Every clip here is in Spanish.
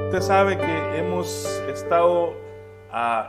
Usted sabe que hemos estado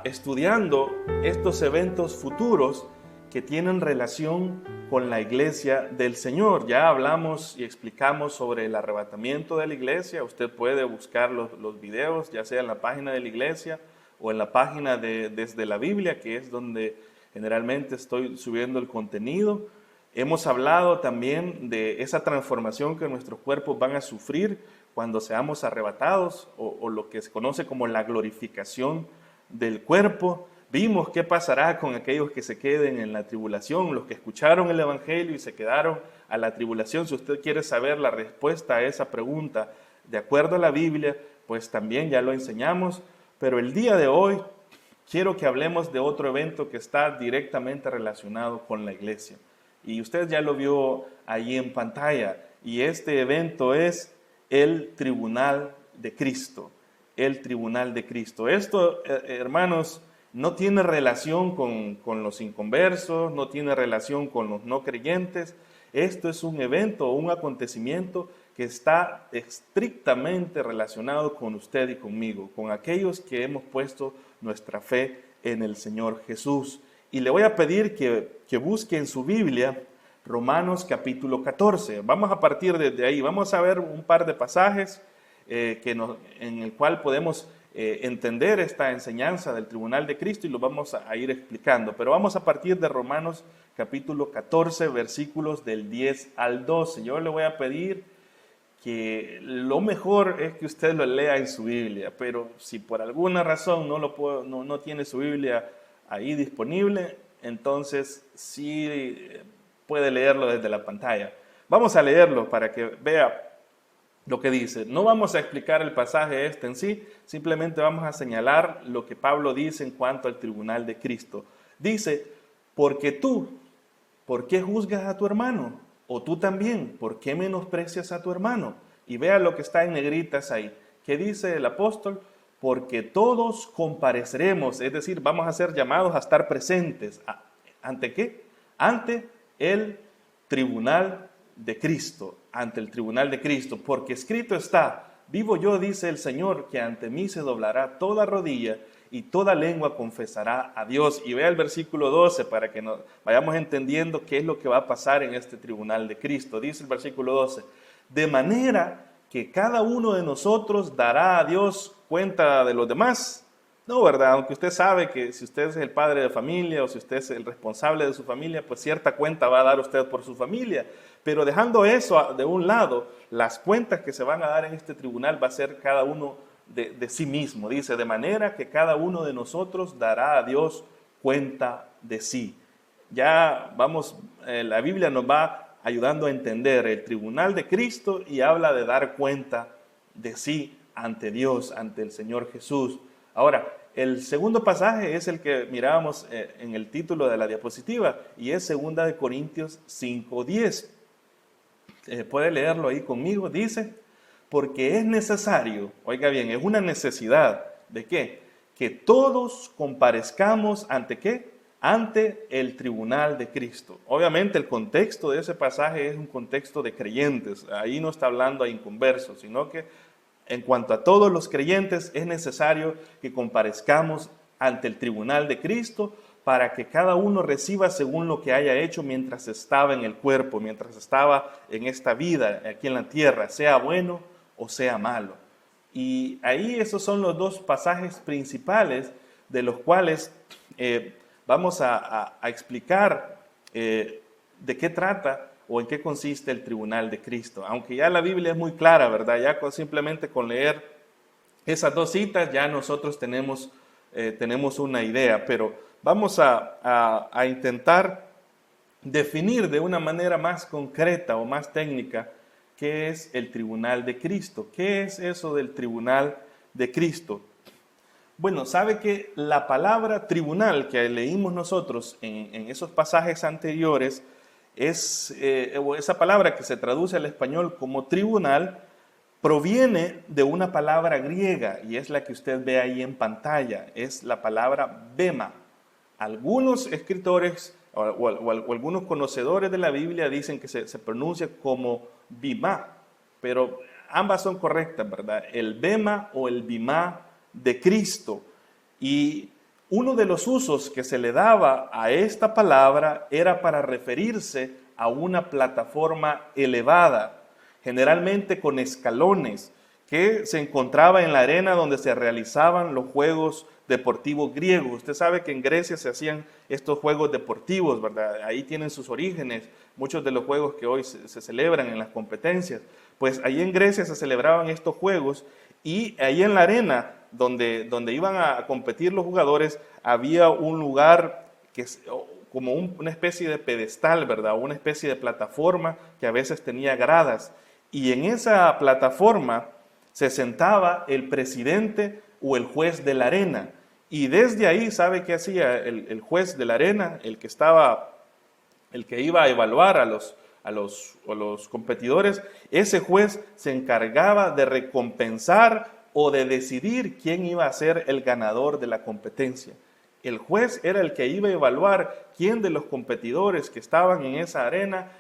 estudiando estos eventos futuros que tienen relación con la iglesia del Señor. Ya hablamos y explicamos sobre el arrebatamiento de la iglesia. Usted puede buscar los videos, ya sea en la página de la iglesia o en la página de Desde la Biblia, que es donde generalmente estoy subiendo el contenido. Hemos hablado también de esa transformación que nuestros cuerpos van a sufrir cuando seamos arrebatados, o lo que se conoce como la glorificación del cuerpo. Vimos qué pasará con aquellos que se queden en la tribulación, los que escucharon el Evangelio y se quedaron a la tribulación. Si usted quiere saber la respuesta a esa pregunta, de acuerdo a la Biblia, pues también ya lo enseñamos. Pero el día de hoy quiero que hablemos de otro evento que está directamente relacionado con la iglesia. Y usted ya lo vio ahí en pantalla. Y este evento es el tribunal de Cristo. El tribunal de Cristo. Esto, hermanos, no tiene relación con los inconversos, no tiene relación con los no creyentes. Esto es un evento, un acontecimiento que está estrictamente relacionado con usted y conmigo, con aquellos que hemos puesto nuestra fe en el Señor Jesús. Y le voy a pedir que busque en su Biblia Romanos capítulo 14. Vamos a partir desde ahí, vamos a ver un par de pasajes en el cual podemos entender esta enseñanza del tribunal de Cristo y lo vamos a ir explicando. Pero vamos a partir de Romanos capítulo 14, versículos del 10 al 12. Yo le voy a pedir que lo mejor es que usted lo lea en su Biblia, pero si por alguna razón no tiene su Biblia ahí disponible, entonces sí puede leerlo desde la pantalla. Vamos a leerlo para que vea lo que dice. No vamos a explicar el pasaje en sí, simplemente vamos a señalar lo que Pablo dice en cuanto al tribunal de Cristo. Dice, porque tú, ¿por qué juzgas a tu hermano? O tú también, ¿por qué menosprecias a tu hermano? Y vea lo que está en negritas ahí. ¿Qué dice el apóstol? Porque todos compareceremos, es decir, vamos a ser llamados a estar presentes. ¿Ante qué? Ante el tribunal de Cristo, ante el tribunal de Cristo, porque escrito está, vivo yo, dice el Señor, que ante mí se doblará toda rodilla y toda lengua confesará a Dios. Y vea el versículo 12 para que vayamos entendiendo qué es lo que va a pasar en este tribunal de Cristo. Dice el versículo 12, de manera que cada uno de nosotros dará a Dios cuenta de los demás. No, ¿verdad? Aunque usted sabe que si usted es el padre de familia o si usted es el responsable de su familia, pues cierta cuenta va a dar usted por su familia. Pero dejando eso de un lado, las cuentas que se van a dar en este tribunal va a ser cada uno de sí mismo. Dice, de manera que cada uno de nosotros dará a Dios cuenta de sí. Ya vamos, la Biblia nos va ayudando a entender el tribunal de Cristo y habla de dar cuenta de sí ante Dios, ante el Señor Jesús. Ahora, el segundo pasaje es el que mirábamos en el título de la diapositiva y es 2 Corintios 5:10. Puede leerlo ahí conmigo. Dice, porque es necesario, oiga bien, es una necesidad, ¿de qué? Que todos comparezcamos ante ¿qué? Ante el tribunal de Cristo. Obviamente el contexto de ese pasaje es un contexto de creyentes, ahí no está hablando a inconversos, sino que en cuanto a todos los creyentes, es necesario que comparezcamos ante el tribunal de Cristo para que cada uno reciba según lo que haya hecho mientras estaba en el cuerpo, mientras estaba en esta vida, aquí en la tierra, sea bueno o sea malo. Y ahí esos son los dos pasajes principales de los cuales vamos a explicar de qué trata o en qué consiste el tribunal de Cristo. Aunque ya la Biblia es muy clara, ¿verdad? Ya simplemente con leer esas dos citas ya nosotros tenemos una idea, pero vamos a intentar definir de una manera más concreta o más técnica qué es el tribunal de Cristo. ¿Qué es eso del tribunal de Cristo? Bueno, sabe que la palabra tribunal que leímos nosotros en esos pasajes anteriores esa palabra que se traduce al español como tribunal proviene de una palabra griega y es la que usted ve ahí en pantalla, es la palabra bema. Algunos escritores o algunos conocedores de la Biblia dicen que se pronuncia como bimá, pero ambas son correctas, ¿verdad? El bema o el bimá de Cristo. Y uno de los usos que se le daba a esta palabra era para referirse a una plataforma elevada, generalmente con escalones, que se encontraba en la arena donde se realizaban los juegos deportivos griegos. Usted sabe que en Grecia se hacían estos juegos deportivos, ¿verdad? Ahí tienen sus orígenes muchos de los juegos que hoy se celebran en las competencias. Pues ahí en Grecia se celebraban estos juegos y ahí en la arena donde iban a competir los jugadores había un lugar que es como una especie de pedestal, ¿verdad? Una especie de plataforma que a veces tenía gradas. Y en esa plataforma se sentaba el presidente o el juez de la arena. Y desde ahí, ¿sabe qué hacía el juez de la arena? El que iba a evaluar a los competidores. Ese juez se encargaba de recompensar o de decidir quién iba a ser el ganador de la competencia. El juez era el que iba a evaluar quién de los competidores que estaban en esa arena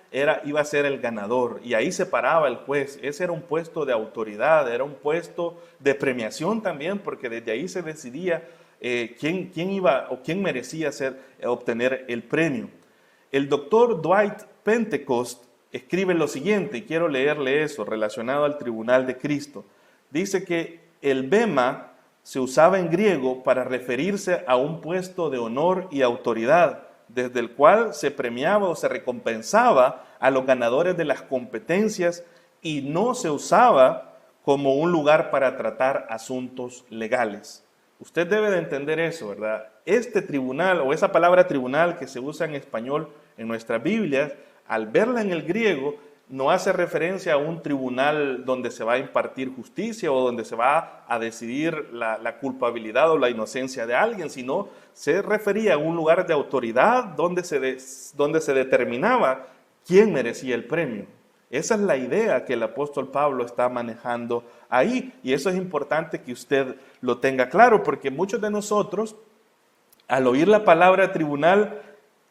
iba a ser el ganador. Y ahí se paraba el juez. Ese era un puesto de autoridad, era un puesto de premiación también, porque desde ahí se decidía quién iba o quién merecía obtener el premio. El doctor Dwight Pentecost escribe lo siguiente, y quiero leerle eso relacionado al tribunal de Cristo. Dice que el bema se usaba en griego para referirse a un puesto de honor y autoridad, desde el cual se premiaba o se recompensaba a los ganadores de las competencias y no se usaba como un lugar para tratar asuntos legales. Usted debe de entender eso, ¿verdad? Este tribunal o esa palabra tribunal que se usa en español en nuestras Biblias, al verla en el griego, no hace referencia a un tribunal donde se va a impartir justicia o donde se va a decidir la culpabilidad o la inocencia de alguien, sino se refería a un lugar de autoridad donde se determinaba quién merecía el premio. Esa es la idea que el apóstol Pablo está manejando ahí, y eso es importante que usted lo tenga claro, porque muchos de nosotros, al oír la palabra tribunal,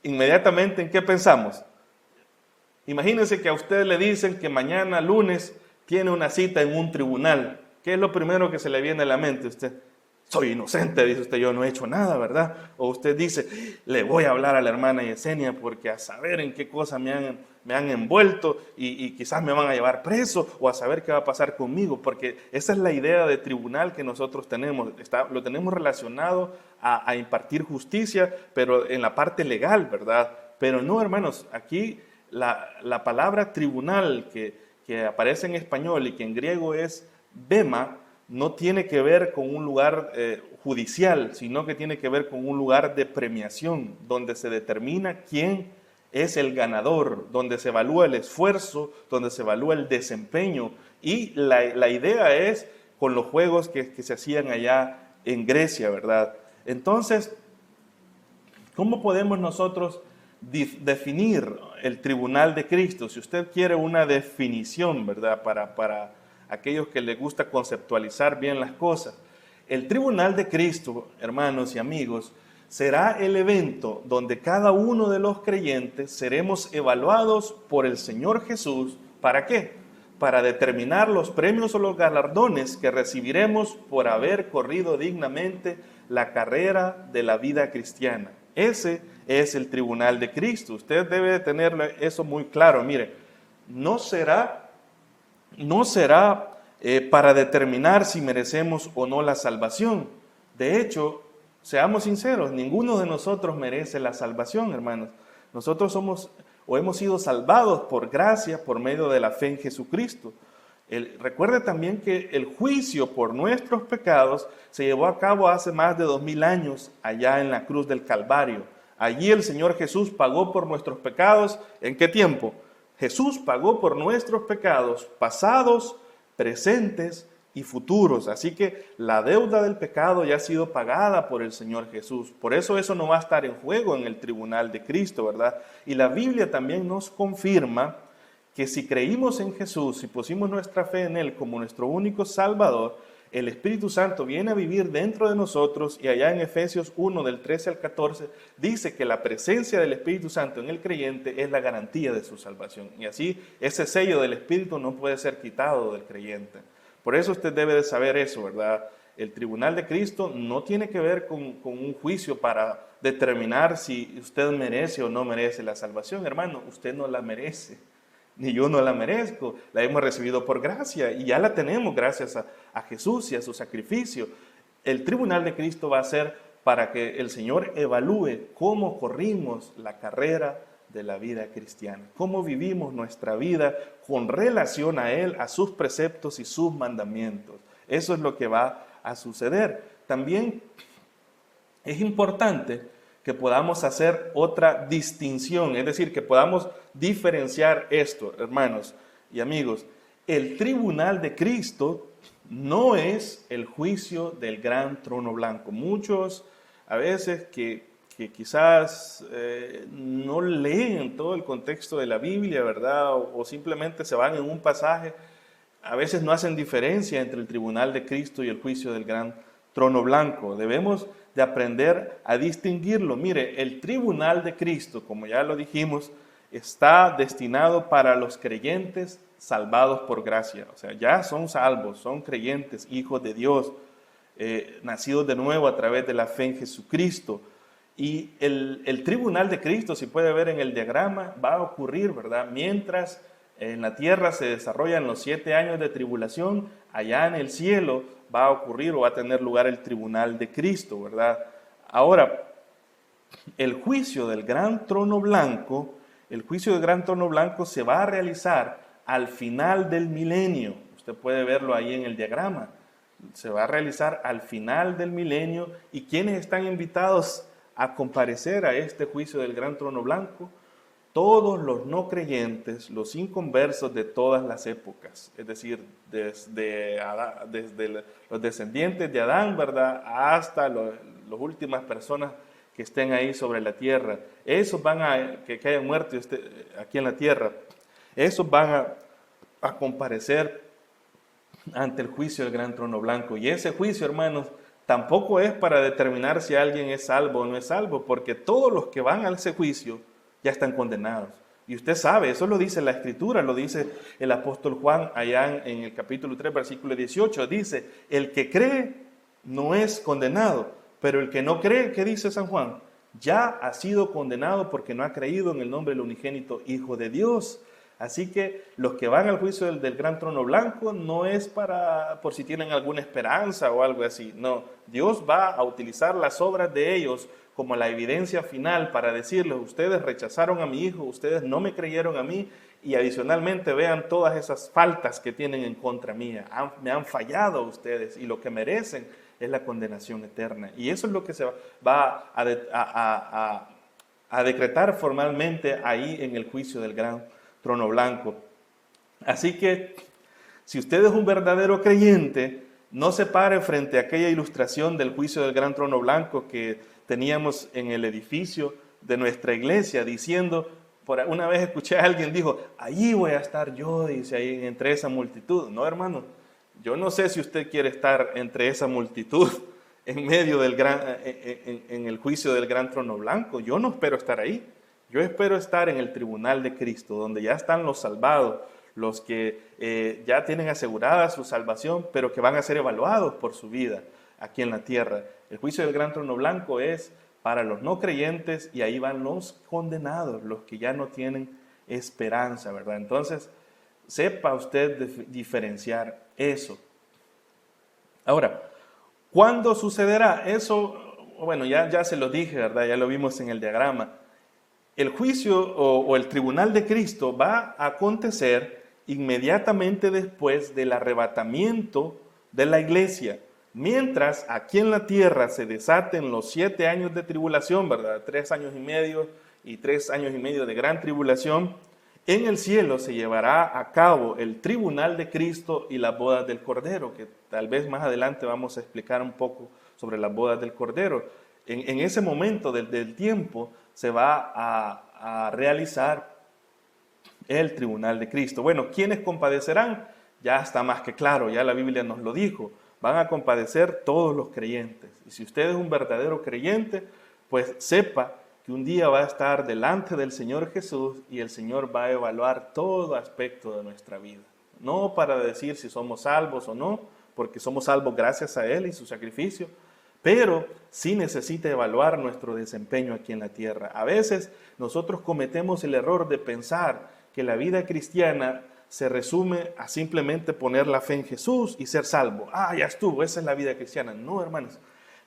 inmediatamente ¿en qué pensamos? Imagínense que a usted le dicen que mañana lunes tiene una cita en un tribunal. ¿Qué es lo primero que se le viene a la mente a usted? Soy inocente, dice usted, yo no he hecho nada, ¿verdad? O usted dice, le voy a hablar a la hermana Yesenia porque a saber en qué cosa me han envuelto y quizás me van a llevar preso, o a saber qué va a pasar conmigo, porque esa es la idea de tribunal que nosotros tenemos. Lo tenemos relacionado a impartir justicia, pero en la parte legal, ¿verdad? Pero no, hermanos, aquí la palabra tribunal que aparece en español y que en griego es bema, no tiene que ver con un lugar judicial, sino que tiene que ver con un lugar de premiación, donde se determina quién es el ganador, donde se evalúa el esfuerzo, donde se evalúa el desempeño. Y la idea es con los juegos que se hacían allá en Grecia, ¿verdad? Entonces, ¿cómo podemos nosotros definir el tribunal de Cristo? Si usted quiere una definición, ¿verdad? Para aquellos que les gusta conceptualizar bien las cosas. El tribunal de Cristo, hermanos y amigos, será el evento donde cada uno de los creyentes seremos evaluados por el Señor Jesús. ¿Para qué? Para determinar los premios o los galardones que recibiremos por haber corrido dignamente la carrera de la vida cristiana. Ese es el tribunal de Cristo. Usted debe de tener eso muy claro. Mire, no será para determinar si merecemos o no la salvación. De hecho, seamos sinceros, ninguno de nosotros merece la salvación, hermanos. Nosotros hemos sido salvados por gracia, por medio de la fe en Jesucristo. Recuerde también que el juicio por nuestros pecados se llevó a cabo hace más de 2000 años, allá en la cruz del Calvario. Allí el Señor Jesús pagó por nuestros pecados. ¿En qué tiempo? Jesús pagó por nuestros pecados pasados, presentes y futuros. Así que la deuda del pecado ya ha sido pagada por el Señor Jesús. Por eso no va a estar en juego en el tribunal de Cristo, ¿verdad? Y la Biblia también nos confirma que si creímos en Jesús, si pusimos nuestra fe en Él como nuestro único Salvador, el Espíritu Santo viene a vivir dentro de nosotros, y allá en Efesios 1, del 13 al 14, dice que la presencia del Espíritu Santo en el creyente es la garantía de su salvación. Y así, ese sello del Espíritu no puede ser quitado del creyente. Por eso usted debe de saber eso, ¿verdad? El tribunal de Cristo no tiene que ver con un juicio para determinar si usted merece o no merece la salvación. Hermano, usted no la merece, ni yo no la merezco. La hemos recibido por gracia y ya la tenemos gracias a Jesús y a su sacrificio. El tribunal de Cristo va a ser para que el Señor evalúe cómo corrimos la carrera de la vida cristiana, cómo vivimos nuestra vida con relación a Él, a sus preceptos y sus mandamientos. Eso es lo que va a suceder. También es importante que podamos hacer otra distinción, es decir, que podamos diferenciar esto, hermanos y amigos. El tribunal de Cristo no es el juicio del gran trono blanco. Muchos a veces que quizás no leen todo el contexto de la Biblia, ¿verdad? O simplemente se van en un pasaje, a veces no hacen diferencia entre el tribunal de Cristo y el juicio del gran trono blanco. Debemos de aprender a distinguirlo. Mire, el tribunal de Cristo, como ya lo dijimos, está destinado para los creyentes salvados por gracia. O sea, ya son salvos, son creyentes, hijos de Dios, nacidos de nuevo a través de la fe en Jesucristo. Y el tribunal de Cristo, si puede ver en el diagrama, va a ocurrir, ¿verdad? Mientras en la tierra se desarrollan los 7 años de tribulación, allá en el cielo va a ocurrir o va a tener lugar el tribunal de Cristo, ¿verdad? Ahora, el juicio del gran trono blanco, se va a realizar al final del milenio. Usted puede verlo ahí en el diagrama. Se va a realizar al final del milenio. ¿Y quiénes están invitados a comparecer a este juicio del gran trono blanco? Todos los no creyentes, los inconversos de todas las épocas, es decir, desde los descendientes de Adán, ¿verdad?, hasta las últimas personas que estén ahí sobre la tierra. Esos que hayan muerto aquí en la tierra, esos van a comparecer ante el juicio del gran trono blanco. Y ese juicio, hermanos, tampoco es para determinar si alguien es salvo o no es salvo, porque todos los que van a ese juicio ya están condenados. Y usted sabe, eso lo dice la Escritura, lo dice el apóstol Juan allá en el capítulo 3, versículo 18. Dice, el que cree no es condenado, pero el que no cree, ¿qué dice San Juan? Ya ha sido condenado porque no ha creído en el nombre del unigénito Hijo de Dios. Así que los que van al juicio del gran trono blanco no es por si tienen alguna esperanza o algo así. No, Dios va a utilizar las obras de ellos como la evidencia final para decirles, ustedes rechazaron a mi hijo, ustedes no me creyeron a mí, y adicionalmente vean todas esas faltas que tienen en contra mía. Me han fallado ustedes y lo que merecen es la condenación eterna. Y eso es lo que se va a decretar formalmente ahí en el juicio del gran trono blanco. Así que, si usted es un verdadero creyente, no se pare frente a aquella ilustración del juicio del gran trono blanco que teníamos en el edificio de nuestra iglesia, diciendo, una vez escuché a alguien dijo, allí voy a estar yo, dice, ahí entre esa multitud. No, hermano, yo no sé si usted quiere estar entre esa multitud en medio en el juicio del gran trono blanco. Yo no espero estar ahí. Yo espero estar en el tribunal de Cristo, donde ya están los salvados, los que ya tienen asegurada su salvación, pero que van a ser evaluados por su vida aquí en la tierra. El juicio del gran trono blanco es para los no creyentes y ahí van los condenados, los que ya no tienen esperanza, ¿verdad? Entonces, sepa usted diferenciar eso. Ahora, ¿cuándo sucederá? Eso, bueno, ya se lo dije, ¿verdad? Ya lo vimos en el diagrama. El juicio o el tribunal de Cristo va a acontecer inmediatamente después del arrebatamiento de la iglesia. Mientras aquí en la tierra se desaten los 7 años de tribulación, ¿verdad? 3 años y medio y 3 años y medio de gran tribulación, en el cielo se llevará a cabo el tribunal de Cristo y las bodas del Cordero, que tal vez más adelante vamos a explicar un poco sobre las bodas del Cordero. En ese momento del tiempo se va a realizar el tribunal de Cristo. Bueno, ¿quiénes compadecerán? Ya está más que claro, ya la Biblia nos lo dijo. van a compadecer todos los creyentes. Y si usted es un verdadero creyente, pues sepa que un día va a estar delante del Señor Jesús y el Señor va a evaluar todo aspecto de nuestra vida. No para decir si somos salvos o no, porque somos salvos gracias a Él y su sacrificio, pero sí necesita evaluar nuestro desempeño aquí en la tierra. A veces nosotros cometemos el error de pensar que la vida cristiana se resume a simplemente poner la fe en Jesús y ser salvo. Ya estuvo, esa es la vida cristiana. No, hermanos,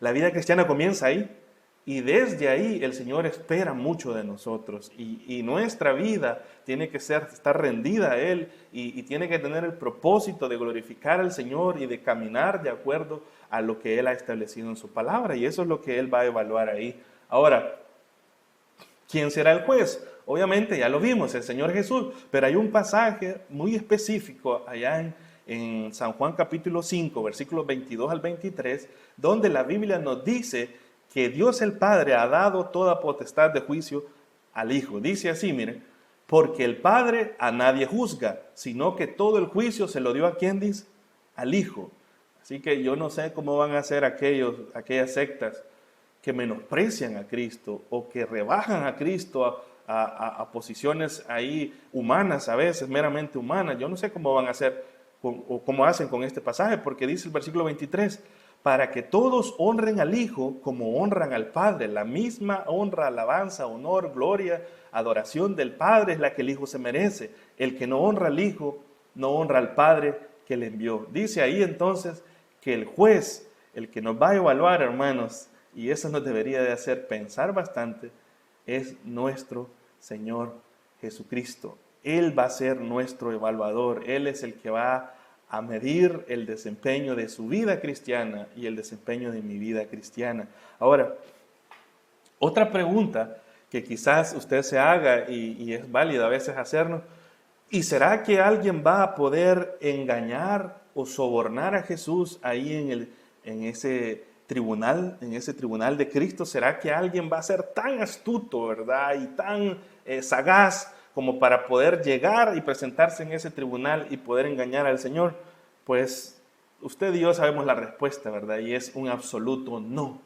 la vida cristiana comienza ahí y desde ahí el Señor espera mucho de nosotros y nuestra vida tiene que estar rendida a Él y tiene que tener el propósito de glorificar al Señor y de caminar de acuerdo a lo que Él ha establecido en su palabra, y eso es lo que Él va a evaluar ahí. Ahora, ¿quién será el juez? Obviamente ya lo vimos, el Señor Jesús, pero hay un pasaje muy específico allá en San Juan capítulo 5, versículos 22 al 23, donde la Biblia nos dice que Dios el Padre ha dado toda potestad de juicio al Hijo. Dice así, miren, porque el Padre a nadie juzga, sino que todo el juicio se lo dio a ¿quién dice? Al Hijo. Así que yo no sé cómo van a ser aquellas sectas que menosprecian a Cristo o que rebajan a Cristo a posiciones ahí humanas, a veces meramente humanas. Yo no sé cómo van a hacer o cómo hacen con este pasaje, porque dice el versículo 23, para que todos honren al Hijo como honran al Padre. La misma honra, alabanza, honor, gloria, adoración del Padre es la que el Hijo se merece. El que no honra al Hijo, no honra al Padre que le envió. Dice ahí entonces que el juez, el que nos va a evaluar, hermanos, y eso nos debería de hacer pensar bastante, es nuestro Señor Jesucristo. Él va a ser nuestro evaluador. Él es el que va a medir el desempeño de su vida cristiana y el desempeño de mi vida cristiana. Ahora, otra pregunta que quizás usted se haga y es válida a veces hacernos, ¿y será que alguien va a poder engañar o sobornar a Jesús ahí en ese tribunal de Cristo? ¿Será que alguien va a ser tan astuto, verdad, y tan sagaz como para poder llegar y presentarse en ese tribunal y poder engañar al Señor? Pues usted y yo sabemos la respuesta, ¿verdad? Y es un absoluto no.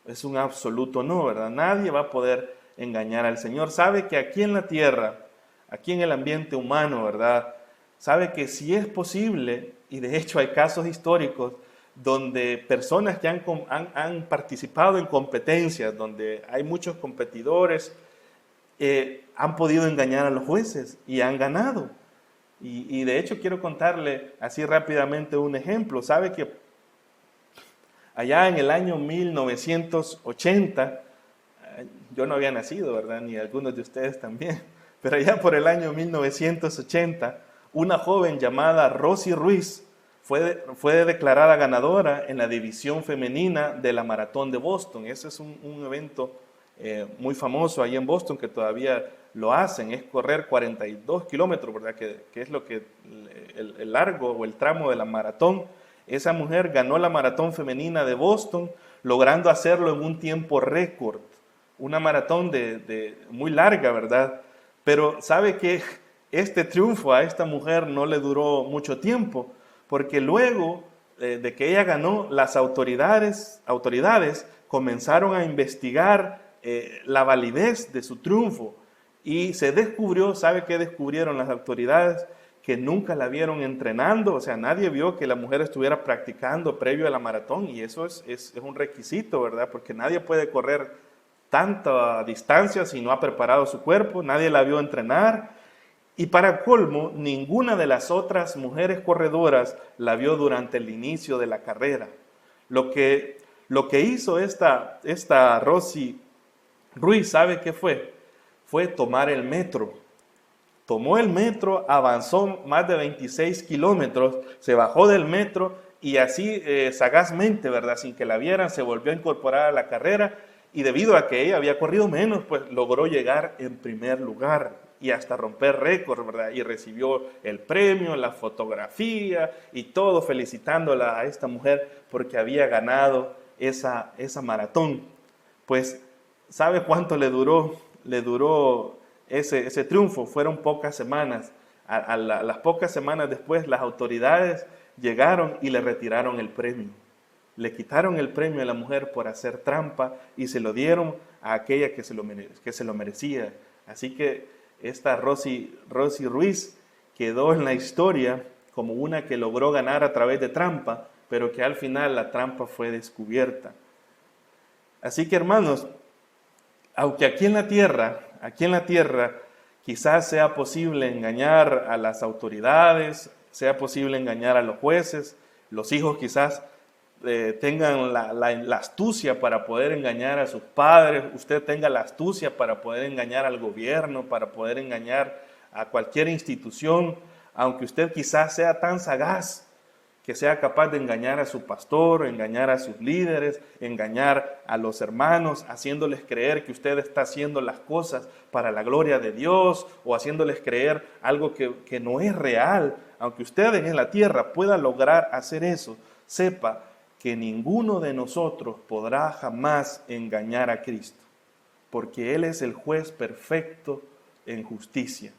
Es un absoluto no, ¿verdad? Nadie va a poder engañar al Señor. Sabe que aquí en la tierra, aquí en el ambiente humano, ¿verdad? Sabe que si es posible, y de hecho hay casos históricos donde personas que han participado en competencias, donde hay muchos competidores, han podido engañar a los jueces y han ganado. Y de hecho quiero contarle así rápidamente un ejemplo. Sabe que allá en el año 1980, yo no había nacido, ¿verdad? Ni algunos de ustedes también, pero allá por el año 1980, una joven llamada Rosy Ruiz fue declarada ganadora en la división femenina de la Maratón de Boston. Ese es un evento muy famoso ahí en Boston que todavía lo hacen. Es correr 42 kilómetros, ¿verdad? Que es lo que el largo o el tramo de la maratón. Esa mujer ganó la Maratón femenina de Boston, logrando hacerlo en un tiempo récord. Una maratón muy larga, ¿verdad? Pero sabe que este triunfo a esta mujer no le duró mucho tiempo, porque luego de que ella ganó, las autoridades comenzaron a investigar la validez de su triunfo y se descubrió, ¿sabe qué descubrieron las autoridades? Que nunca la vieron entrenando, o sea, nadie vio que la mujer estuviera practicando previo a la maratón, y eso es un requisito, ¿verdad? Porque nadie puede correr tanta distancia si no ha preparado su cuerpo, nadie la vio entrenar. Y para colmo, ninguna de las otras mujeres corredoras la vio durante el inicio de la carrera. Lo que hizo esta Rosy Ruiz, ¿sabe qué fue? Fue tomar el metro. Tomó el metro, avanzó más de 26 kilómetros, se bajó del metro y así sagazmente, ¿verdad? Sin que la vieran, se volvió a incorporar a la carrera y debido a que ella había corrido menos, pues logró llegar en primer lugar y hasta romper récord, ¿verdad? Y recibió el premio, la fotografía y todo felicitándola a esta mujer porque había ganado esa maratón. Pues, ¿sabe cuánto le duró ese triunfo? Fueron pocas semanas. A las pocas semanas después, las autoridades llegaron y le retiraron el premio. Le quitaron el premio a la mujer por hacer trampa y se lo dieron a aquella que se lo merecía. Así que esta Rosy Ruiz quedó en la historia como una que logró ganar a través de trampa, pero que al final la trampa fue descubierta. Así que, hermanos, aunque aquí en la tierra quizás sea posible engañar a las autoridades, sea posible engañar a los jueces, los hijos quizás tengan la astucia para poder engañar a sus padres, usted tenga la astucia para poder engañar al gobierno, para poder engañar a cualquier institución, aunque usted quizás sea tan sagaz que sea capaz de engañar a su pastor, engañar a sus líderes, engañar a los hermanos, haciéndoles creer que usted está haciendo las cosas para la gloria de Dios o haciéndoles creer algo que no es real. Aunque usted en la tierra pueda lograr hacer eso, sepa que ninguno de nosotros podrá jamás engañar a Cristo, porque Él es el juez perfecto en justicia.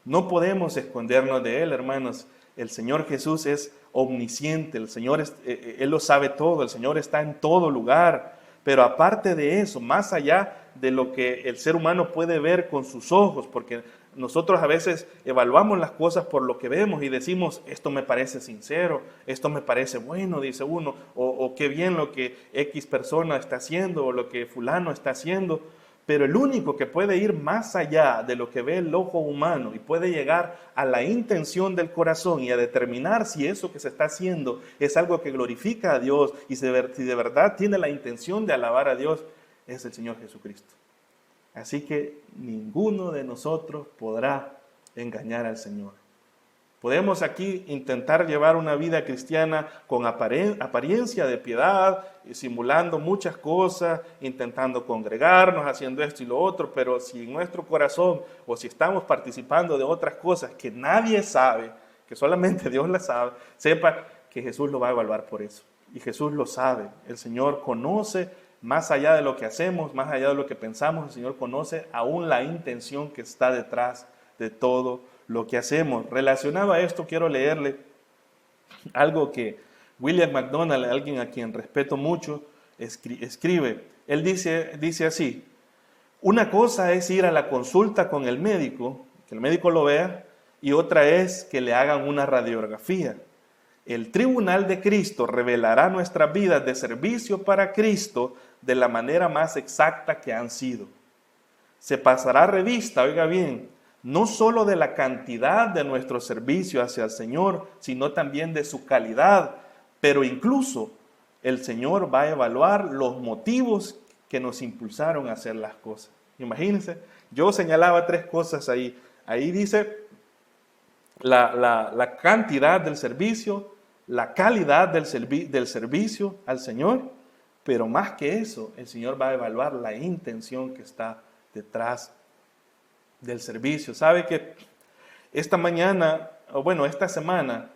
No podemos escondernos de Él, hermanos. El Señor Jesús es omnisciente, el Señor Él lo sabe todo, el Señor está en todo lugar. Pero aparte de eso, más allá de lo que el ser humano puede ver con sus ojos, porque nosotros a veces evaluamos las cosas por lo que vemos y decimos, esto me parece sincero, esto me parece bueno, dice uno, o qué bien lo que X persona está haciendo o lo que fulano está haciendo. Pero el único que puede ir más allá de lo que ve el ojo humano y puede llegar a la intención del corazón y a determinar si eso que se está haciendo es algo que glorifica a Dios y si de verdad tiene la intención de alabar a Dios, es el Señor Jesucristo. Así que ninguno de nosotros podrá engañar al Señor. Podemos aquí intentar llevar una vida cristiana con apariencia de piedad, simulando muchas cosas, intentando congregarnos, haciendo esto y lo otro, pero si en nuestro corazón o si estamos participando de otras cosas que nadie sabe, que solamente Dios las sabe, sepa que Jesús lo va a evaluar por eso. Y Jesús lo sabe. El Señor conoce más allá de lo que hacemos, más allá de lo que pensamos, el Señor conoce aún la intención que está detrás de todo lo que hacemos. Relacionado a esto, quiero leerle algo que William MacDonald, alguien a quien respeto mucho, escribe. Él dice así: una cosa es ir a la consulta con el médico, que el médico lo vea, y otra es que le hagan una radiografía. El tribunal de Cristo revelará nuestras vidas de servicio para Cristo de la manera más exacta que han sido. Se pasará revista, oiga bien, no solo de la cantidad de nuestro servicio hacia el Señor, sino también de su calidad, pero incluso el Señor va a evaluar los motivos que nos impulsaron a hacer las cosas. Imagínense, yo señalaba 3 cosas ahí. Ahí dice la cantidad del servicio, la calidad del servicio al Señor, pero más que eso, el Señor va a evaluar la intención que está detrás del servicio. Sabe que esta semana,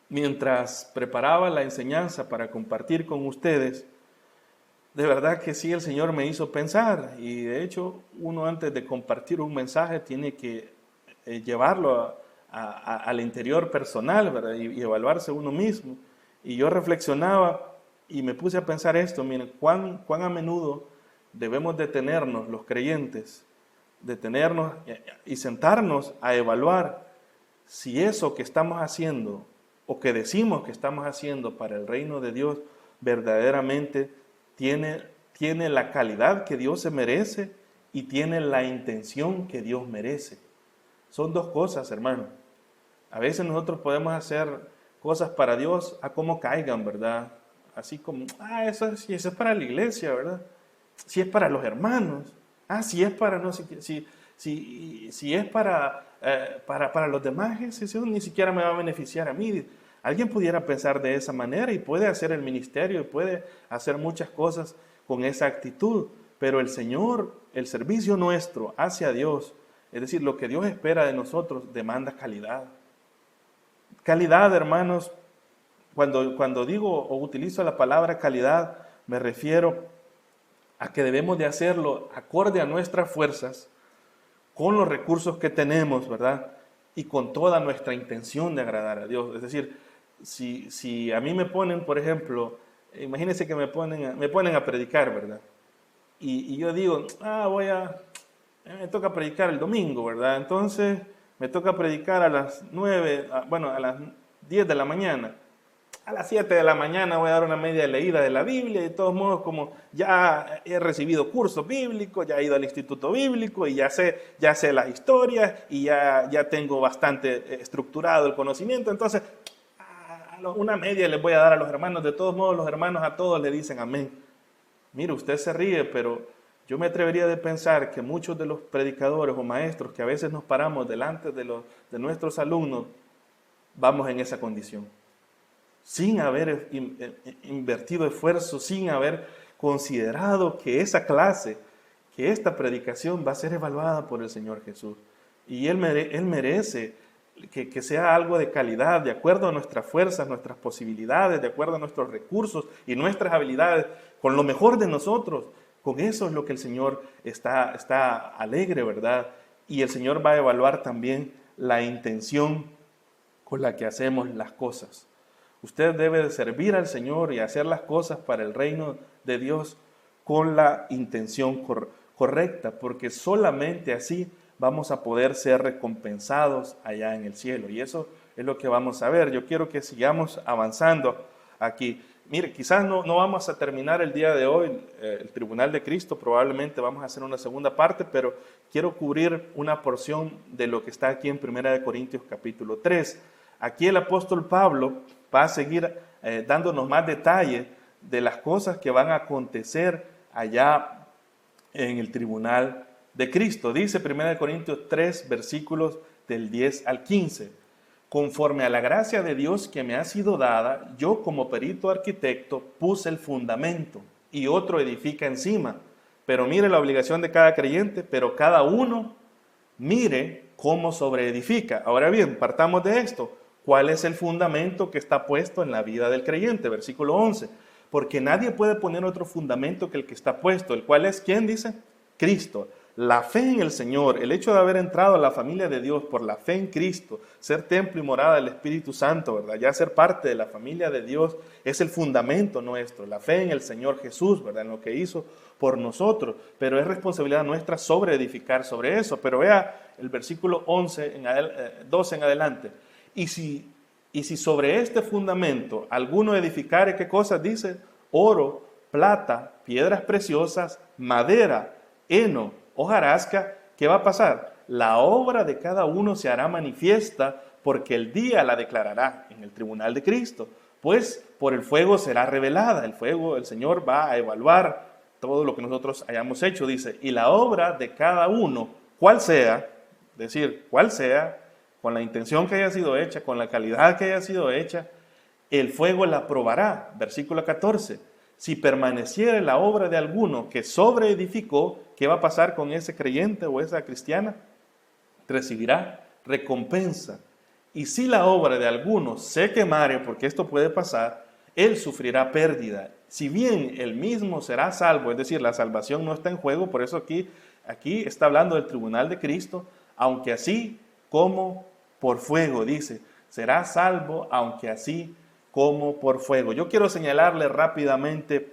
mientras preparaba la enseñanza para compartir con ustedes, de verdad que sí, el Señor me hizo pensar, y de hecho uno antes de compartir un mensaje tiene que llevarlo al interior personal, ¿verdad? Y evaluarse uno mismo. Y yo reflexionaba y me puse a pensar esto: miren, cuán a menudo debemos detenernos los creyentes, detenernos y sentarnos a evaluar si eso que estamos haciendo o que decimos que estamos haciendo para el reino de Dios verdaderamente tiene la calidad que Dios se merece y tiene la intención que Dios merece. Son 2 cosas, hermano. A veces nosotros podemos hacer cosas para Dios a como caigan, ¿verdad? Así como, eso es para la iglesia, ¿verdad? Si es para los hermanos. Si es para no sé qué, si es para los demás, eso ni siquiera me va a beneficiar a mí. Alguien pudiera pensar de esa manera y puede hacer el ministerio y puede hacer muchas cosas con esa actitud, pero el Señor, el servicio nuestro hacia Dios, es decir, lo que Dios espera de nosotros, demanda calidad. Calidad, hermanos, cuando digo o utilizo la palabra calidad, me refiero a que debemos de hacerlo acorde a nuestras fuerzas, con los recursos que tenemos, ¿verdad? Y con toda nuestra intención de agradar a Dios. Es decir, si a mí me ponen, por ejemplo, imagínense que me ponen a predicar, ¿verdad? Y yo digo, me toca predicar el domingo, ¿verdad? Entonces me toca predicar a las 9, a las 10 de la mañana. A las 7 de la mañana voy a dar una media leída de la Biblia, y de todos modos, como ya he recibido cursos bíblicos, ya he ido al instituto bíblico y ya sé las historias y ya tengo bastante estructurado el conocimiento, entonces una media les voy a dar a los hermanos. De todos modos, los hermanos a todos le dicen amén. Mire, usted se ríe, pero yo me atrevería a pensar que muchos de los predicadores o maestros que a veces nos paramos delante de nuestros alumnos, vamos en esa condición, sin haber invertido esfuerzo, sin haber considerado que esa clase, que esta predicación va a ser evaluada por el Señor Jesús. Y Él merece que sea algo de calidad, de acuerdo a nuestras fuerzas, nuestras posibilidades, de acuerdo a nuestros recursos y nuestras habilidades, con lo mejor de nosotros. Con eso es lo que el Señor está alegre, ¿verdad? Y el Señor va a evaluar también la intención con la que hacemos las cosas. Usted debe de servir al Señor y hacer las cosas para el reino de Dios con la intención correcta, porque solamente así vamos a poder ser recompensados allá en el cielo. Y eso es lo que vamos a ver. Yo quiero que sigamos avanzando aquí. Mire, quizás no vamos a terminar el día de hoy el Tribunal de Cristo, probablemente vamos a hacer una segunda parte, pero quiero cubrir una porción de lo que está aquí en 1 Corintios capítulo 3. Aquí el apóstol Pablo va a seguir dándonos más detalle de las cosas que van a acontecer allá en el Tribunal de Cristo. Dice 1 Corintios 3, versículos del 10 al 15. Conforme a la gracia de Dios que me ha sido dada, yo como perito arquitecto puse el fundamento y otro edifica encima. Pero mire la obligación de cada creyente, pero cada uno mire cómo sobreedifica. Ahora bien, partamos de esto. ¿Cuál es el fundamento que está puesto en la vida del creyente? Versículo 11. Porque nadie puede poner otro fundamento que el que está puesto, el cual es, ¿quién dice? Cristo. La fe en el Señor, el hecho de haber entrado a la familia de Dios por la fe en Cristo, ser templo y morada del Espíritu Santo, ¿verdad? Ya ser parte de la familia de Dios es el fundamento nuestro, la fe en el Señor Jesús, ¿verdad? En lo que hizo por nosotros, pero es responsabilidad nuestra sobre edificar sobre eso. Pero vea el versículo 12 en adelante. Y si sobre este fundamento alguno edificare, ¿qué cosas dice? Oro, plata, piedras preciosas, madera, heno, hojarasca, ¿qué va a pasar? La obra de cada uno se hará manifiesta, porque el día la declarará en el tribunal de Cristo. Pues por el fuego será revelada. El Señor va a evaluar todo lo que nosotros hayamos hecho, dice. Y la obra de cada uno, cual sea, con la intención que haya sido hecha, con la calidad que haya sido hecha, el fuego la probará. Versículo 14. Si permaneciere la obra de alguno que sobreedificó, ¿qué va a pasar con ese creyente o esa cristiana? Recibirá recompensa. Y si la obra de alguno se quemare, porque esto puede pasar, él sufrirá pérdida. Si bien él mismo será salvo, es decir, la salvación no está en juego, por eso aquí está hablando del tribunal de Cristo, aunque así como por fuego, dice, será salvo aunque así como por fuego. Yo quiero señalarle rápidamente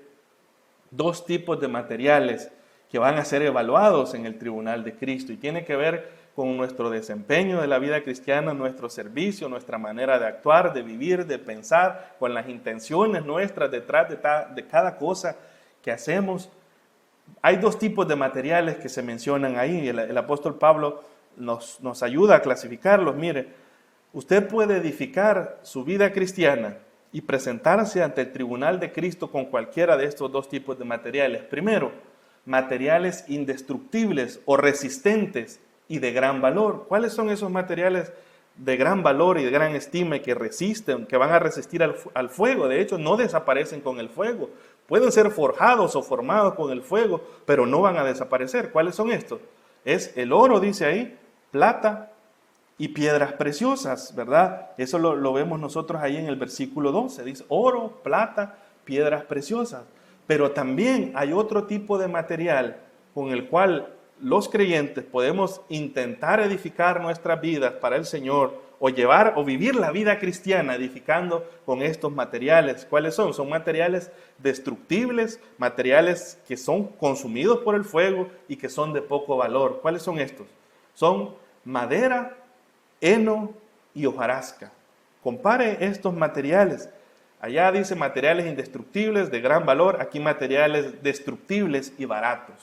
dos tipos de materiales que van a ser evaluados en el tribunal de Cristo y tiene que ver con nuestro desempeño de la vida cristiana, nuestro servicio, nuestra manera de actuar, de vivir, de pensar, con las intenciones nuestras detrás de cada cosa que hacemos. Hay dos tipos de materiales que se mencionan ahí. El apóstol Pablo nos ayuda a clasificarlos. Mire, usted puede edificar su vida cristiana y presentarse ante el tribunal de Cristo con cualquiera de estos dos tipos de materiales. Primero, materiales indestructibles o resistentes y de gran valor. ¿Cuáles son esos materiales de gran valor y de gran estima y que resisten, que van a resistir al fuego? De hecho, no desaparecen con el fuego. Pueden ser forjados o formados con el fuego, pero no van a desaparecer. ¿Cuáles son estos? Es el oro, dice ahí, plata y piedras preciosas, ¿verdad? Eso lo vemos nosotros ahí en el versículo 12. Dice oro, plata, piedras preciosas. Pero también hay otro tipo de material con el cual los creyentes podemos intentar edificar nuestras vidas para el Señor o llevar o vivir la vida cristiana edificando con estos materiales. ¿Cuáles son? Son materiales destructibles, materiales que son consumidos por el fuego y que son de poco valor. ¿Cuáles son estos? Son madera, heno y hojarasca. Compare estos materiales. Allá dice materiales indestructibles de gran valor, aquí materiales destructibles y baratos,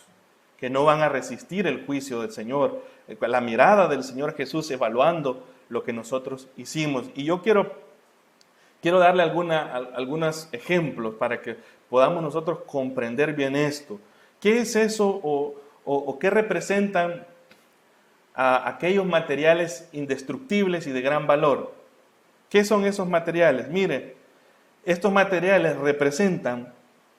que no van a resistir el juicio del Señor, la mirada del Señor Jesús evaluando lo que nosotros hicimos. Y yo quiero darle algunos ejemplos para que podamos nosotros comprender bien esto. ¿Qué es eso o qué representan a aquellos materiales indestructibles y de gran valor? ¿Qué son esos materiales? Mire, estos materiales representan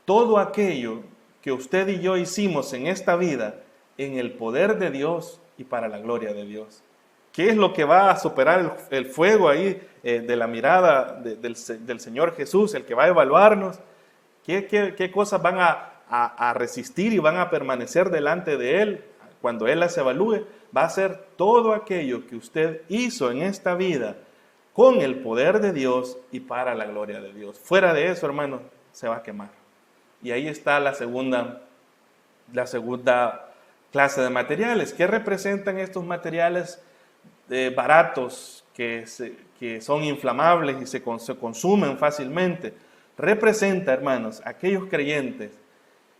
todo aquello que usted y yo hicimos en esta vida en el poder de Dios y para la gloria de Dios. ¿Qué es lo que va a superar el fuego ahí de la mirada del Señor Jesús, el que va a evaluarnos? ¿Qué cosas van a resistir y van a permanecer delante de Él cuando Él las evalúe? Va a ser todo aquello que usted hizo en esta vida con el poder de Dios y para la gloria de Dios. Fuera de eso, hermano, se va a quemar. Y ahí está la segunda clase de materiales. ¿Qué representan estos materiales baratos que son inflamables y se consumen fácilmente? Representa, hermanos, aquellos creyentes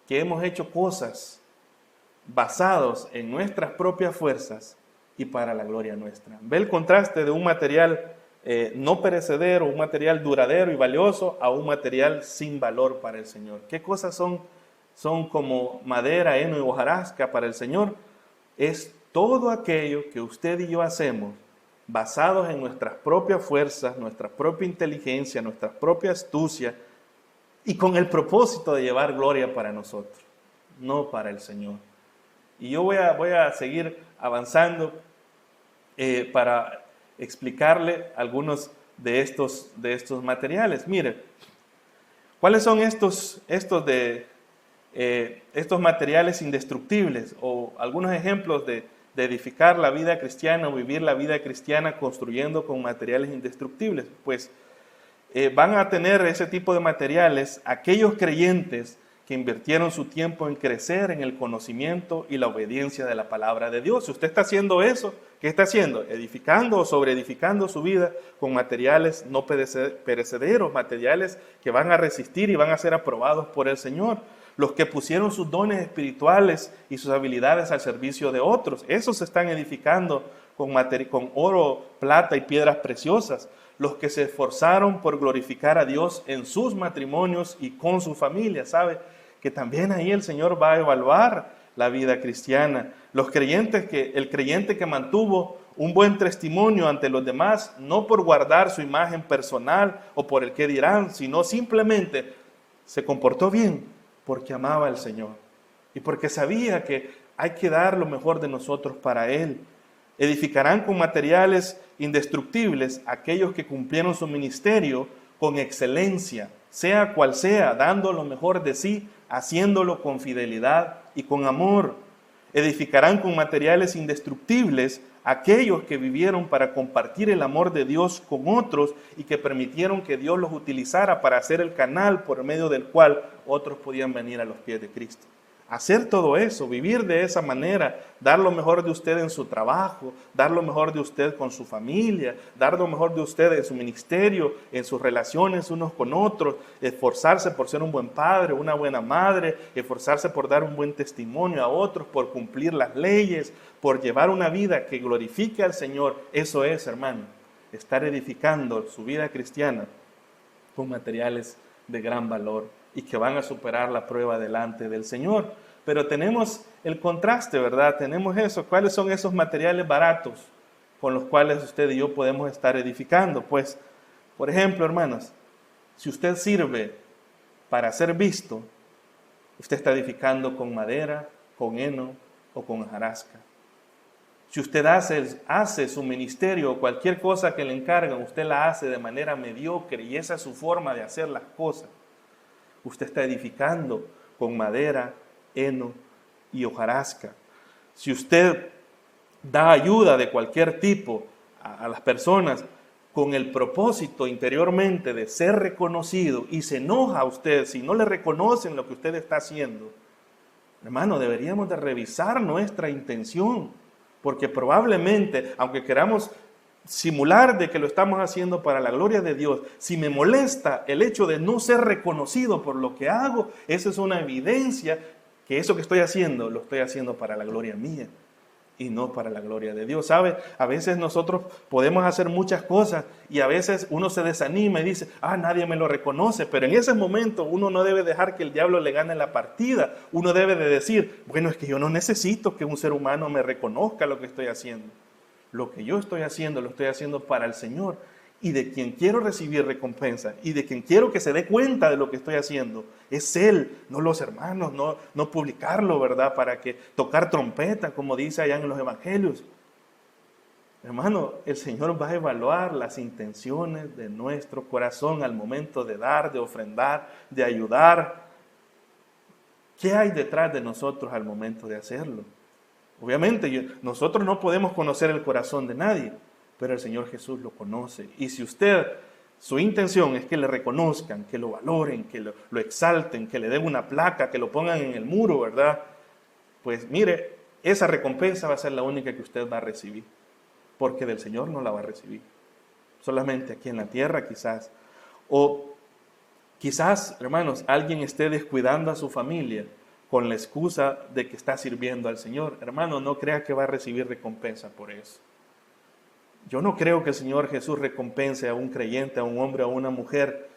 que hemos hecho cosas basados en nuestras propias fuerzas y para la gloria nuestra. Ve el contraste de un material no perecedero, un material duradero y valioso a un material sin valor para el Señor. ¿Qué cosas son como madera, heno y hojarasca para el Señor? Es todo aquello que usted y yo hacemos basados en nuestras propias fuerzas, nuestra propia inteligencia, nuestra propia astucia y con el propósito de llevar gloria para nosotros, no para el Señor. Y yo voy a seguir avanzando para explicarle algunos de estos materiales. Mire, ¿cuáles son estos materiales indestructibles? O algunos ejemplos de edificar la vida cristiana o vivir la vida cristiana construyendo con materiales indestructibles. Pues van a tener ese tipo de materiales aquellos creyentes que invirtieron su tiempo en crecer en el conocimiento y la obediencia de la palabra de Dios. Si usted está haciendo eso, ¿qué está haciendo? Edificando o sobreedificando su vida con materiales no perecederos, materiales que van a resistir y van a ser aprobados por el Señor. Los que pusieron sus dones espirituales y sus habilidades al servicio de otros, esos se están edificando con oro, plata y piedras preciosas. Los que se esforzaron por glorificar a Dios en sus matrimonios y con su familia, ¿sabe? Que también ahí el Señor va a evaluar la vida cristiana. El creyente que mantuvo un buen testimonio ante los demás, no por guardar su imagen personal o por el qué dirán, sino simplemente se comportó bien porque amaba al Señor y porque sabía que hay que dar lo mejor de nosotros para Él. Edificarán con materiales indestructibles aquellos que cumplieron su ministerio con excelencia, sea cual sea, dando lo mejor de sí, haciéndolo con fidelidad y con amor. Edificarán con materiales indestructibles aquellos que vivieron para compartir el amor de Dios con otros y que permitieron que Dios los utilizara para hacer el canal por medio del cual otros podían venir a los pies de Cristo. Hacer todo eso, vivir de esa manera, dar lo mejor de usted en su trabajo, dar lo mejor de usted con su familia, dar lo mejor de usted en su ministerio, en sus relaciones unos con otros, esforzarse por ser un buen padre, una buena madre, esforzarse por dar un buen testimonio a otros, por cumplir las leyes, por llevar una vida que glorifique al Señor. Eso es, hermano, estar edificando su vida cristiana con materiales de gran valor y que van a superar la prueba delante del Señor. Pero tenemos el contraste, ¿verdad? Tenemos eso. ¿Cuáles son esos materiales baratos con los cuales usted y yo podemos estar edificando? Pues, por ejemplo, hermanos, si usted sirve para ser visto, usted está edificando con madera, con heno o con hojarasca. Si usted hace su ministerio o cualquier cosa que le encargan, usted la hace de manera mediocre y esa es su forma de hacer las cosas. Usted está edificando con madera, heno y hojarasca. Si usted da ayuda de cualquier tipo a las personas con el propósito interiormente de ser reconocido y se enoja a usted si no le reconocen lo que usted está haciendo, hermano, deberíamos de revisar nuestra intención, porque probablemente, aunque queramos simular de que lo estamos haciendo para la gloria de Dios, si me molesta el hecho de no ser reconocido por lo que hago, esa es una evidencia que eso que estoy haciendo, lo estoy haciendo para la gloria mía y no para la gloria de Dios. ¿Sabe? A veces nosotros podemos hacer muchas cosas y a veces uno se desanima y dice, nadie me lo reconoce, pero en ese momento uno no debe dejar que el diablo le gane la partida. Uno debe de decir, bueno, es que yo no necesito que un ser humano me reconozca lo que estoy haciendo. Lo que yo estoy haciendo, lo estoy haciendo para el Señor, y de quien quiero recibir recompensa, y de quien quiero que se dé cuenta de lo que estoy haciendo, es Él, no los hermanos, no publicarlo, ¿verdad? Para que tocar trompeta, como dice allá en los evangelios. Hermano, el Señor va a evaluar las intenciones de nuestro corazón al momento de dar, de ofrendar, de ayudar. ¿Qué hay detrás de nosotros al momento de hacerlo? Obviamente, nosotros no podemos conocer el corazón de nadie, pero el Señor Jesús lo conoce. Y si su intención es que le reconozcan, que lo valoren, que lo exalten, que le den una placa, que lo pongan en el muro, ¿verdad? Pues mire, esa recompensa va a ser la única que usted va a recibir, porque del Señor no la va a recibir. Solamente aquí en la tierra quizás. O quizás, hermanos, alguien esté descuidando a su familia con la excusa de que está sirviendo al Señor. Hermano, no crea que va a recibir recompensa por eso. Yo no creo que el Señor Jesús recompense a un creyente, a un hombre, a una mujer,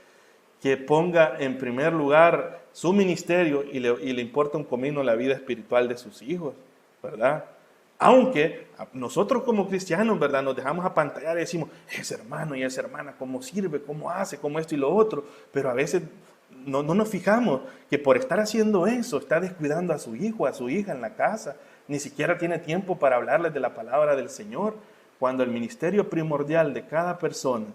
que ponga en primer lugar su ministerio y le importa un comino la vida espiritual de sus hijos, ¿verdad? Aunque nosotros como cristianos, ¿verdad?, nos dejamos apantallar y decimos, ese hermano y esa hermana, ¿cómo sirve? ¿Cómo hace? ¿Cómo esto y lo otro? Pero a veces no nos fijamos que por estar haciendo eso está descuidando a su hijo, a su hija en la casa. Ni siquiera tiene tiempo para hablarles de la palabra del Señor. Cuando el ministerio primordial de cada persona,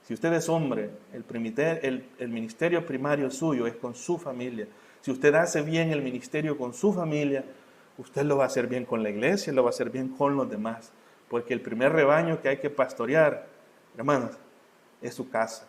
si usted es hombre, el ministerio primario suyo es con su familia. Si usted hace bien el ministerio con su familia, usted lo va a hacer bien con la iglesia, lo va a hacer bien con los demás. Porque el primer rebaño que hay que pastorear, hermanos, es su casa.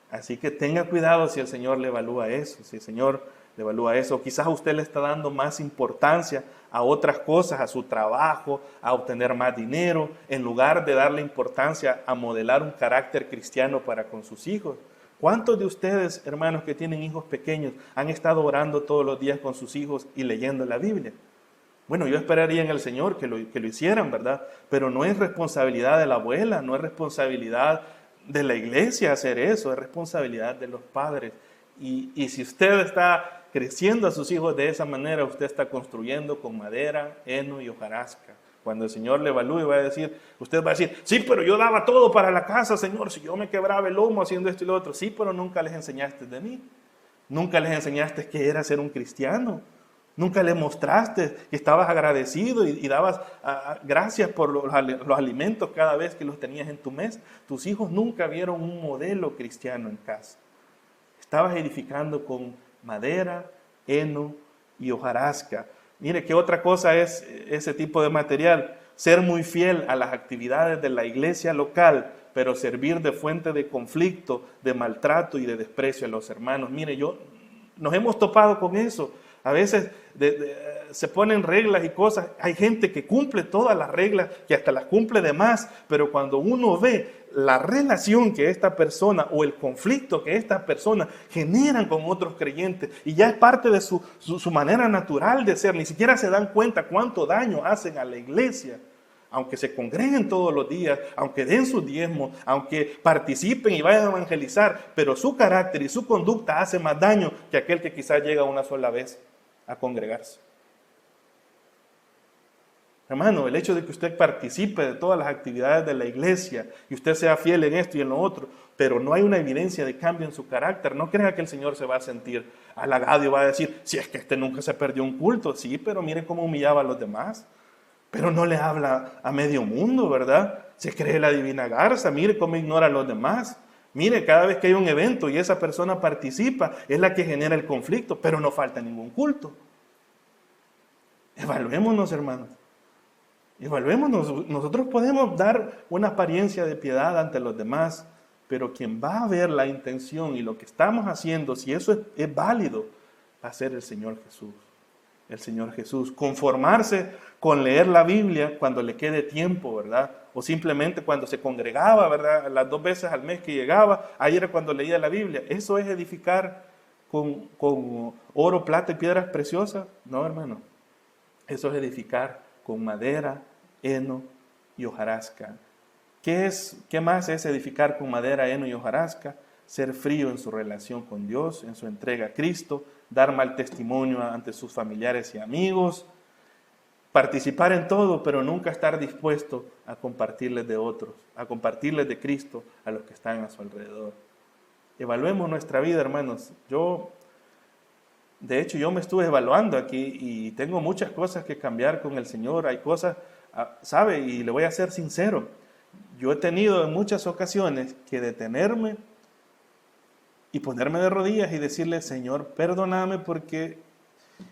Así que tenga cuidado si el Señor le evalúa eso, si el Señor le evalúa eso. Quizás usted le está dando más importancia a otras cosas, a su trabajo, a obtener más dinero, en lugar de darle importancia a modelar un carácter cristiano para con sus hijos. ¿Cuántos de ustedes, hermanos, que tienen hijos pequeños, han estado orando todos los días con sus hijos y leyendo la Biblia? Bueno, yo esperaría en el Señor que lo hicieran, ¿verdad? Pero no es responsabilidad de la abuela, no es responsabilidad de la iglesia hacer eso, es responsabilidad de los padres. Y si usted está creciendo a sus hijos de esa manera, usted está construyendo con madera, heno y hojarasca. Cuando el Señor le evalúe, usted va a decir, sí, pero yo daba todo para la casa, Señor, si yo me quebraba el lomo haciendo esto y lo otro. Sí, pero nunca les enseñaste de mí. Nunca les enseñaste qué era ser un cristiano. Nunca les mostraste que estabas agradecido y dabas gracias por los alimentos cada vez que los tenías en tu mesa. Tus hijos nunca vieron un modelo cristiano en casa. Estabas edificando con madera, heno y hojarasca. Mire, ¿qué otra cosa es ese tipo de material? Ser muy fiel a las actividades de la iglesia local, pero servir de fuente de conflicto, de maltrato y de desprecio a los hermanos. Mire, nos hemos topado con eso. A veces se ponen reglas y cosas. Hay gente que cumple todas las reglas, que hasta las cumple de más, pero cuando uno ve la relación que esta persona o el conflicto que esta persona generan con otros creyentes, y ya es parte de su manera natural de ser, ni siquiera se dan cuenta cuánto daño hacen a la iglesia. Aunque se congreguen todos los días, aunque den sus diezmos, aunque participen y vayan a evangelizar, pero su carácter y su conducta hace más daño que aquel que quizás llega una sola vez a congregarse. Hermano, el hecho de que usted participe de todas las actividades de la iglesia y usted sea fiel en esto y en lo otro, pero no hay una evidencia de cambio en su carácter, no crea que el Señor se va a sentir halagado y va a decir, si es que este nunca se perdió un culto. Sí, pero mire cómo humillaba a los demás. Pero no le habla a medio mundo, ¿verdad? Se cree la divina garza, mire cómo ignora a los demás. Mire, cada vez que hay un evento y esa persona participa, es la que genera el conflicto, pero no falta ningún culto. Evaluémonos, hermanos. Evaluémonos. Nosotros podemos dar una apariencia de piedad ante los demás, pero quien va a ver la intención y lo que estamos haciendo, si eso es válido, va a ser el Señor Jesús. El Señor Jesús. Conformarse con leer la Biblia cuando le quede tiempo, ¿verdad? O simplemente cuando se congregaba, ¿verdad? Las 2 veces al mes que llegaba, ahí era cuando leía la Biblia. ¿Eso es edificar con oro, plata y piedras preciosas? No, hermano. Eso es edificar con madera, heno y hojarasca. ¿Qué más es edificar con madera, heno y hojarasca? Ser frío en su relación con Dios, en su entrega a Cristo, dar mal testimonio ante sus familiares y amigos, participar en todo, pero nunca estar dispuesto a compartirles de otros, a compartirles de Cristo a los que están a su alrededor. Evaluemos nuestra vida, hermanos. De hecho, yo me estuve evaluando aquí y tengo muchas cosas que cambiar con el Señor. Hay cosas, ¿sabe? Y le voy a ser sincero. Yo he tenido en muchas ocasiones que detenerme y ponerme de rodillas y decirle, Señor, perdóname porque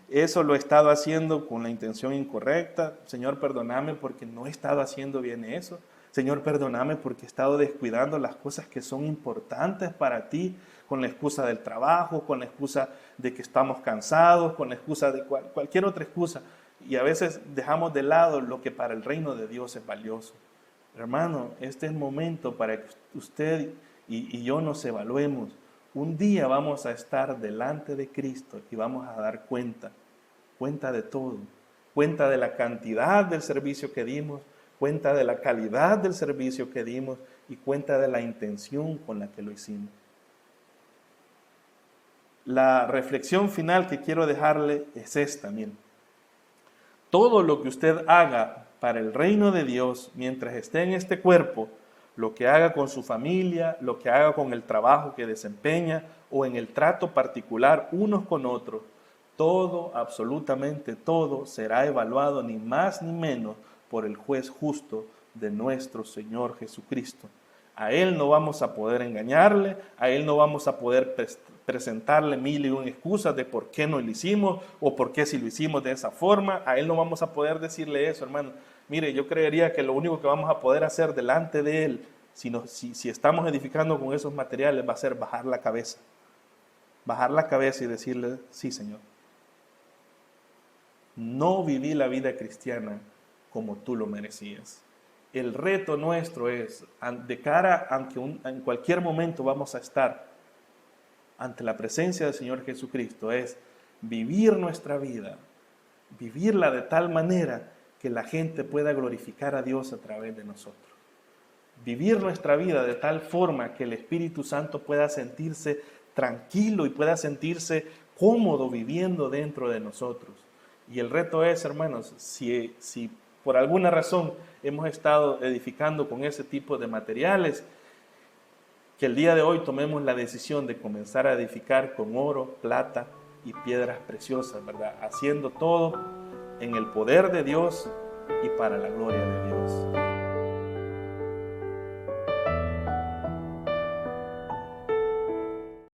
eso lo he estado haciendo con la intención incorrecta. Señor, perdóname porque no he estado haciendo bien eso. Señor, perdóname porque he estado descuidando las cosas que son importantes para ti, con la excusa del trabajo, con la excusa de que estamos cansados, con la excusa de cualquier otra excusa. Y a veces dejamos de lado lo que para el reino de Dios es valioso. Hermano, este es el momento para que usted y yo nos evaluemos. Un día vamos a estar delante de Cristo y vamos a dar cuenta de todo, cuenta de la cantidad del servicio que dimos, cuenta de la calidad del servicio que dimos y cuenta de la intención con la que lo hicimos. La reflexión final que quiero dejarle es esta, miren. Todo lo que usted haga para el reino de Dios mientras esté en este cuerpo, lo que haga con su familia, lo que haga con el trabajo que desempeña o en el trato particular unos con otros, todo, absolutamente todo, será evaluado ni más ni menos por el juez justo de nuestro Señor Jesucristo. A Él no vamos a poder engañarle, a Él no vamos a poder presentarle 1001 excusas de por qué no lo hicimos o por qué si lo hicimos de esa forma. A Él no vamos a poder decirle eso, hermano. Mire, yo creería que lo único que vamos a poder hacer delante de Él, si estamos edificando con esos materiales, va a ser bajar la cabeza. Bajar la cabeza y decirle, sí, Señor. No viví la vida cristiana como tú lo merecías. El reto nuestro es, de cara a que en cualquier momento vamos a estar ante la presencia del Señor Jesucristo, es vivir nuestra vida, vivirla de tal manera que la gente pueda glorificar a Dios a través de nosotros. Vivir nuestra vida de tal forma que el Espíritu Santo pueda sentirse tranquilo y pueda sentirse cómodo viviendo dentro de nosotros. Y el reto es, hermanos, si por alguna razón hemos estado edificando con ese tipo de materiales, que el día de hoy tomemos la decisión de comenzar a edificar con oro, plata y piedras preciosas, ¿verdad? Haciendo todo en el poder de Dios y para la gloria de Dios.